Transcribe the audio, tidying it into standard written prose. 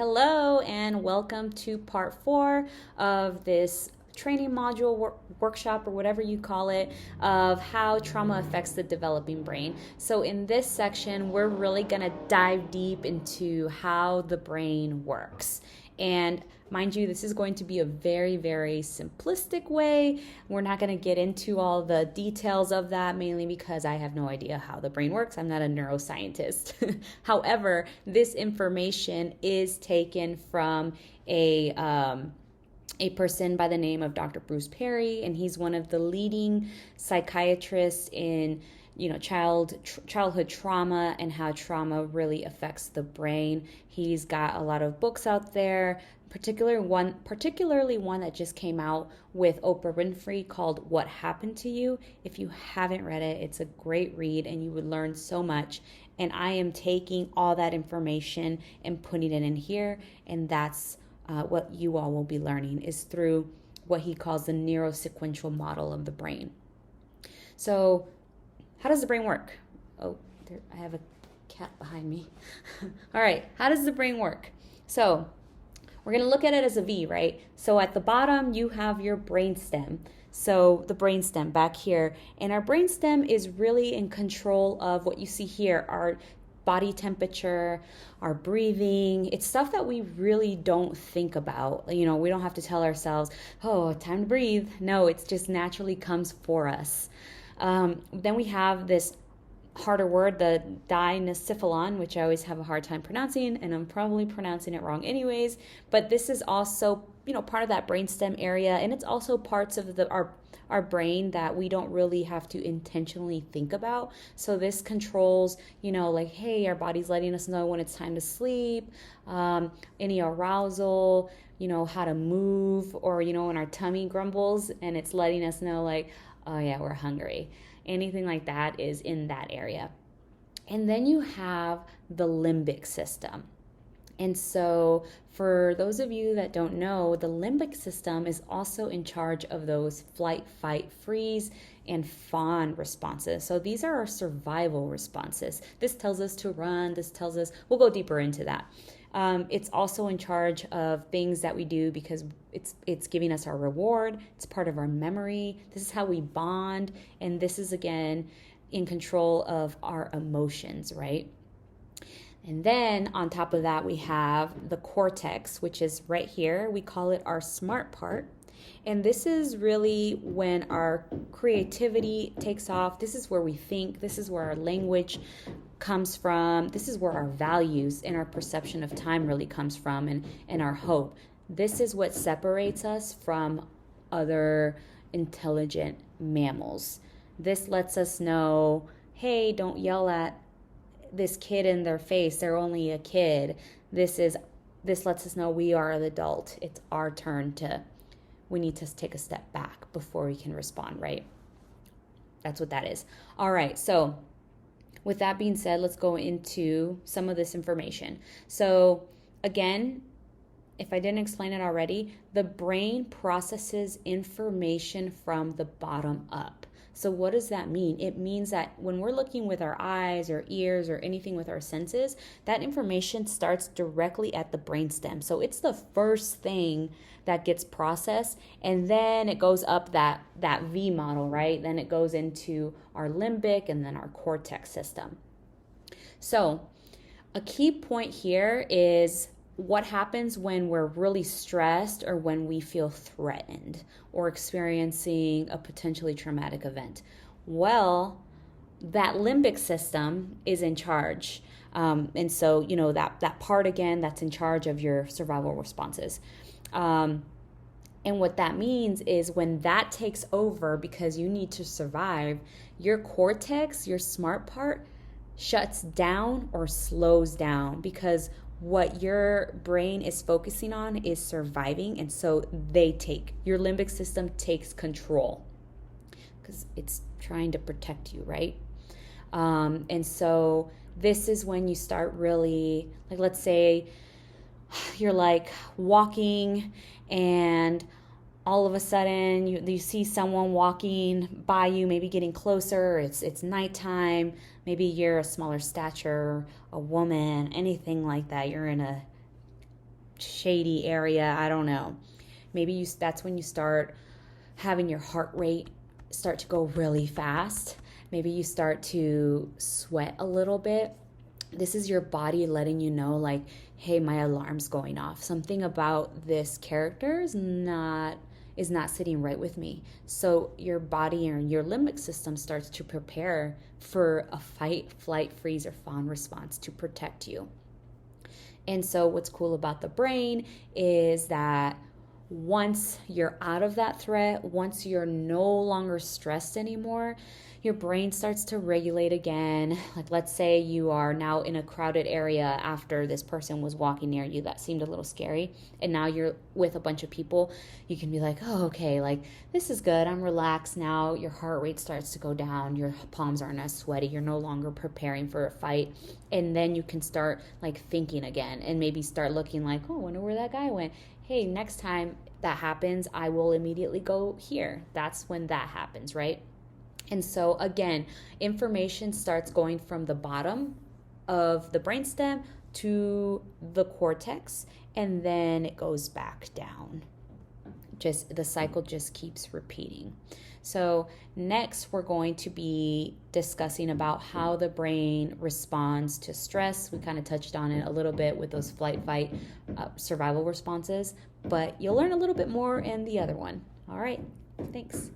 Hello, and welcome to part 4 of this training module workshop or whatever you call it of how trauma affects the developing brain. So in this section, we're really going to dive deep into how the brain works. And mind you, this is going to be a very, very simplistic way. We're not going to get into all the details of that, mainly because I have no idea how the brain works. I'm not a neuroscientist. However, this information is taken from a person by the name of Dr. Bruce Perry, and he's one of the leading psychiatrists in childhood trauma and how trauma really affects the brain. He's got a lot of books out there, particularly one that just came out with Oprah Winfrey called What Happened to You. If you haven't read it, it's a great read and you would learn so much. And I am taking all that information and putting it in here, and that's what you all will be learning is through what he calls the neurosequential model of the brain. So how does the brain work? Oh, I have a cat behind me. All right, how does the brain work? So we're going to look at it as a V, right? So at the bottom, you have your brainstem. So the brainstem back here. And our brainstem is really in control of what you see here, our body temperature, our breathing. It's stuff that we really don't think about. We don't have to tell ourselves, oh, time to breathe. No, it just naturally comes for us. Then we have this harder word, the diencephalon, which I always have a hard time pronouncing, and I'm probably pronouncing it wrong anyways. But this is also, part of that brainstem area, and it's also parts of our brain that we don't really have to intentionally think about. So this controls, hey, our body's letting us know when it's time to sleep, any arousal, how to move, or, when our tummy grumbles and it's letting us know oh yeah, we're hungry. Anything like that is in that area. And then you have the limbic system. And so for those of you that don't know, the limbic system is also in charge of those flight, fight, freeze, and fawn responses. So these are our survival responses. This tells us to run. This tells us, we'll go deeper into that. It's also in charge of things that we do because it's giving us our reward. It's part of our memory. This is how we bond. And this is, again, in control of our emotions, right? And then on top of that, we have the cortex, which is right here. We call it our smart part. And this is really when our creativity takes off. This is where we think. This is where our language comes from. This is where our values and our perception of time really comes from, and our hope. This is what separates us from other intelligent mammals. This lets us know, hey, don't yell at this kid in their face. They're only a kid. This lets us know we are the adult. It's our turn we need to take a step back before we can respond, right? That's what that is. All right, so with that being said, let's go into some of this information. So again, if I didn't explain it already, the brain processes information from the bottom up. So what does that mean? It means that when we're looking with our eyes or ears or anything with our senses, that information starts directly at the brainstem. So it's the first thing that gets processed, and then it goes up that V model, right? Then it goes into our limbic and then our cortex system. So a key point here is what happens when we're really stressed or when we feel threatened or experiencing a potentially traumatic event. Well, that limbic system is in charge. And so, that part again, that's in charge of your survival responses. And what that means is when that takes over because you need to survive, your cortex, your smart part, shuts down or slows down because what your brain is focusing on is surviving, and so your limbic system takes control because it's trying to protect you, right? And so this is when you start really, let's say you're walking and all of a sudden you see someone walking by you, maybe getting closer, it's nighttime, maybe you're a smaller stature, a woman, anything like that, you're in a shady area. I don't know. Maybe that's when you start having your heart rate start to go really fast. Maybe you start to sweat a little bit. This is your body letting you know, like, hey, my alarm's going off. Something about this character is not sitting right with me. So your body and your limbic system starts to prepare for a fight, flight, freeze, or fawn response to protect you. And so what's cool about the brain is that once you're out of that threat, once you're no longer stressed anymore, your brain starts to regulate again. Like, let's say you are now in a crowded area after this person was walking near you that seemed a little scary, and now you're with a bunch of people. You can be like, oh, okay, like, this is good. I'm relaxed now. Your heart rate starts to go down. Your palms aren't as sweaty. You're no longer preparing for a fight. And then you can start, like, thinking again and maybe start looking like, oh, I wonder where that guy went. Hey, next time that happens, I will immediately go here. That's when that happens, right? And so again, information starts going from the bottom of the brainstem to the cortex, and then it goes back down. Just the cycle just keeps repeating. So next we're going to be discussing about how the brain responds to stress. We kind of touched on it a little bit with those flight, fight, survival responses, but you'll learn a little bit more in the other one. All right, thanks.